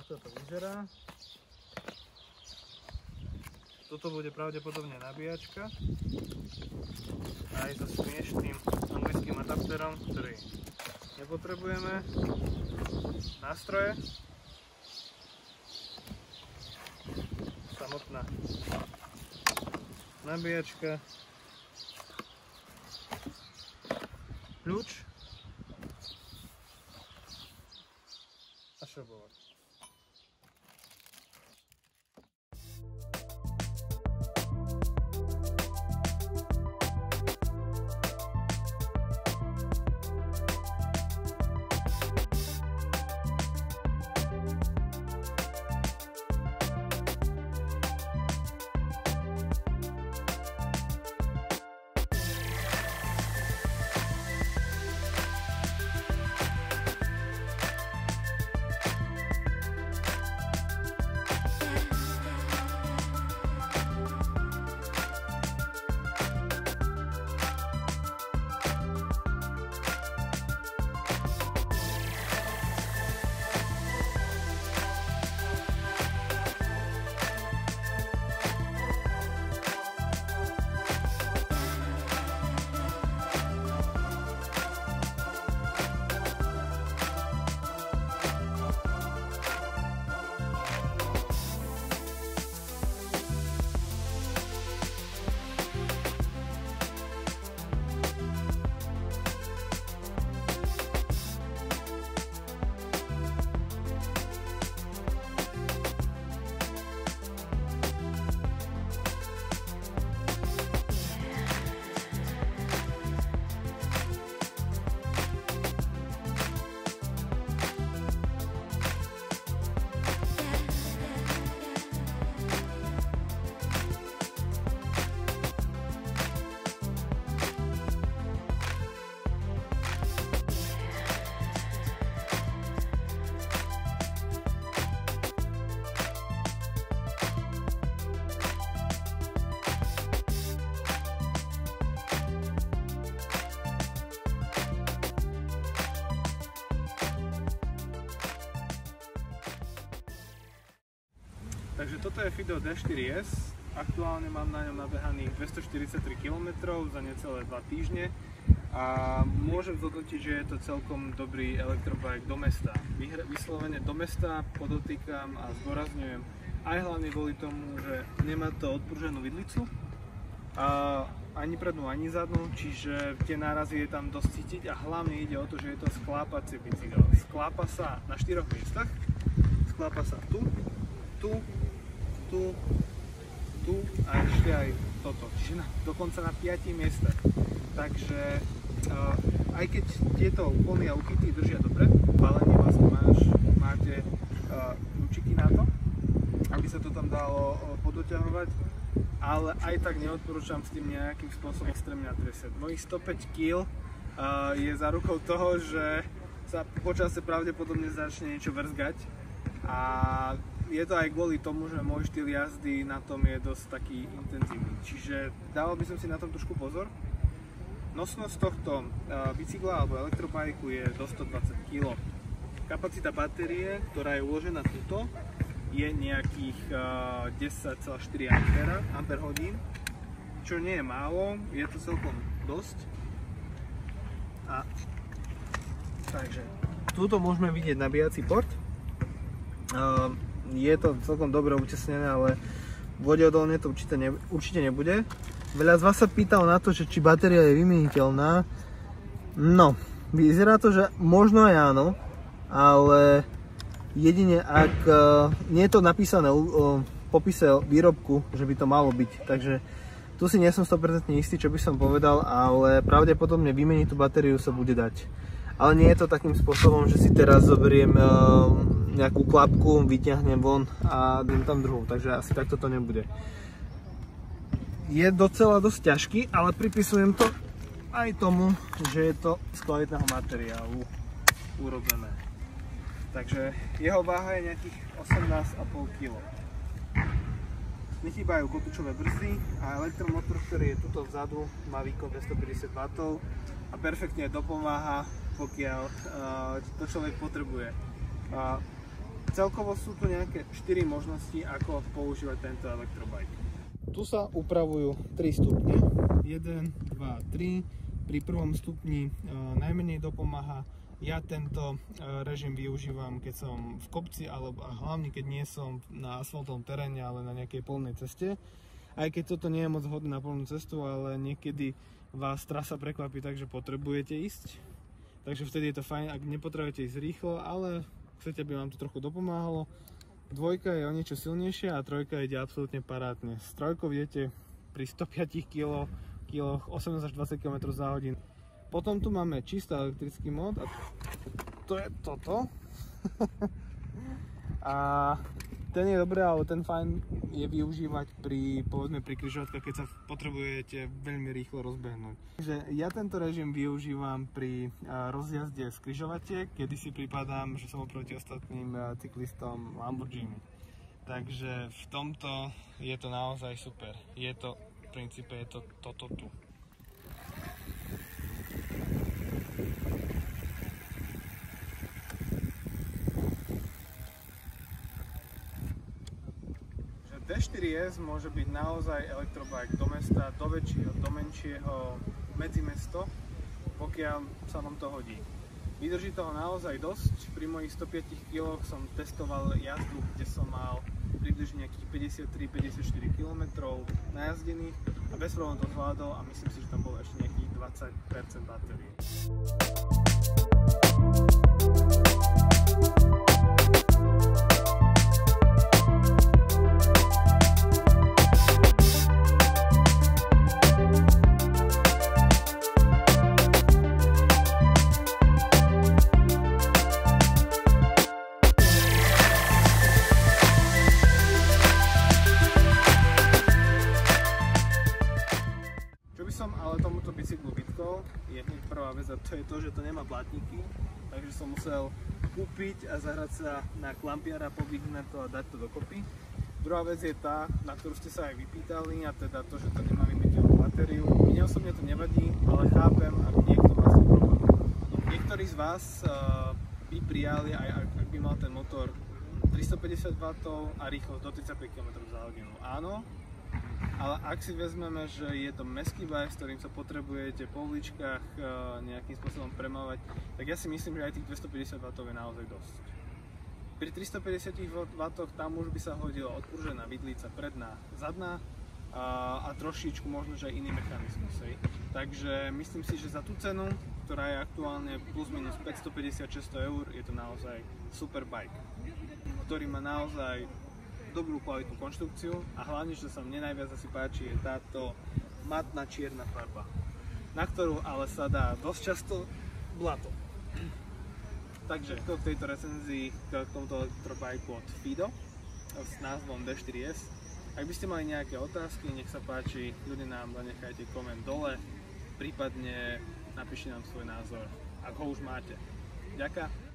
takto to vyzerá. Toto bude pravdepodobne nabíjačka. Aj so smiešným anglickým adapterom, ktorý nepotrebujeme. Nástroje. Samotná nabíjačka. Kľúč. A šrobovač. Takže toto je Fido D4S, aktuálne mám na ňom nabehaných 243 km za necelé 2 týždne a môžem zhodnotiť, že je to celkom dobrý elektrobike do mesta. Vyslovene do mesta podotýkam a zdôrazňujem aj hlavne kvôli tomu, že nemá to odpruženú vidlicu, ani prednú, ani zadnú, čiže tie nárazy je tam dosť cítiť a hlavne ide o to, že je to sklápacie bicykel. Sklápa sa na 4 miestach, sklápa sa tu, tu a ešte aj toto, čiže dokonca na 5 miestach. Takže aj keď tieto úpony a ukity držia dobre, balenie vlastne máte kľúčiky na to, aby sa to tam dalo podoťahovať, ale aj tak neodporúčam s tým nejakým spôsobom extrémne natresať. Mojich 105 kg je zárukou toho, že sa počase pravdepodobne začne niečo vrzgať a je to aj kvôli tomu, že môj štýl jazdy na tom je dosť taký intenzívny. Čiže dával by som si na tom trošku pozor. Nosnosť tohto bicykla alebo elektrobajku je do 120 kg. Kapacita batérie, ktorá je uložená tuto, je nejakých 10,4 Ah, čo nie je málo, je to celkom dosť. Takže tuto môžeme vidieť nabíjací port. Je to celkom dobre utesnené, ale vodeodolné to určite nebude. Veľa z vás sa pýtalo na to, že či batéria je vymieniteľná. No, vyzerá to, že možno aj áno, ale jedine ak nie je to napísané v popise výrobku, že by to malo byť. Takže tu si nie som 100% istý, čo by som povedal, ale pravdepodobne vymeniť tú batériu sa bude dať. Ale nie je to takým spôsobom, že si teraz zoberiem nejakú klapku, vyťahnem von a dám tam druhú, takže asi takto to nebude. Je docela dosť ťažký, ale pripisujem to aj tomu, že je to z kvalitného materiálu urobené. Takže jeho váha je nejakých 18,5 kg. Nechýbajú kotúčové brzdy a elektromotor, ktorý je tuto vzadu, má výkon 250 W a perfektne dopomáha, pokiaľ to človek potrebuje. celkovo sú tu nejaké 4 možnosti, ako používať tento elektrobike. Tu sa upravujú 3 stupne, 1, 2, 3. Pri prvom stupni najmenej dopomáha. Ja tento režim využívam, keď som v kopci, alebo hlavne keď nie som na asfaltovom teréne, ale na nejakej polnej ceste. Aj keď toto nie je moc vhodné na polnú cestu, ale niekedy vás trasa prekvapí tak, že potrebujete ísť. Takže vtedy je to fajn, ak nepotrebujete ísť rýchlo, ale chcete, aby vám to trochu dopomáhalo. Dvojka je o niečo silnejšia a trojka ide absolútne parádne. S trojkou idete pri 105 kg 18 až 20 km za hodinu. Potom tu máme čisto elektrický mód a to je toto. A ten je dobrý, ale ten fajn je využívať pri, povedzme, pri križovatkách, keď sa potrebujete veľmi rýchlo rozbehnúť. Takže ja tento režim využívam pri rozjazde z križovatiek, kedy si pripadám, že som oproti ostatným cyklistom Lamborghini. Takže v tomto je to naozaj super. Je to, v princípe je to toto tu. D4S môže byť naozaj elektrobike do mesta, do väčšieho, do menšieho, medzimesto, pokiaľ sa vám to hodí. Vydrží toho naozaj dosť. Pri mojich 105 kg som testoval jazdu, kde som mal približne nejakých 53-54 km najazdených a bez problémov to zvládol a myslím si, že tam bolo ešte nejakých 20% batérie. Som ale tomuto bicyklu vytkol, je hneď prvá vec a to je to, že to nemá blatníky, takže som musel kúpiť a zahrať sa na klampiara, povyhnať to a dať to dokopy. Druhá vec je tá, na ktorú ste sa aj vypýtali, a teda to, že to nemá vymytelnú batériu. Mne osobne to nevadí, ale chápem, ak niekto má s tým problém. Niektorí z vás by prijali, aj ak by mal ten motor 350 W a rýchlosť do 35 km za hodinu. Áno, ale ak si vezmeme, že je to mestský bike, s ktorým sa potrebujete po uličkách nejakým spôsobom premávať, tak ja si myslím, že aj tých 250 W je naozaj dosť. Pri 350 W tam už by sa hodilo odpružená vidlica predná, zadná a trošičku možno, že aj iný mechanizmus. Takže myslím si, že za tú cenu, ktorá je aktuálne plus minus 550-600 eur, je to naozaj super bike, ktorý má naozaj dobrú kvalitnú konštrukciu a hlavne, čo sa mne najviac asi páči, je táto matná čierna farba, na ktorú ale sa dá dosť často blato. Takže to k tejto recenzii, k tomuto elektrobajku od Fido s názvom D4S. Ak by ste mali nejaké otázky, nech sa páči, ľudia nám zanechajte koment dole, prípadne napíšte nám svoj názor, ak ho už máte. Ďakujem.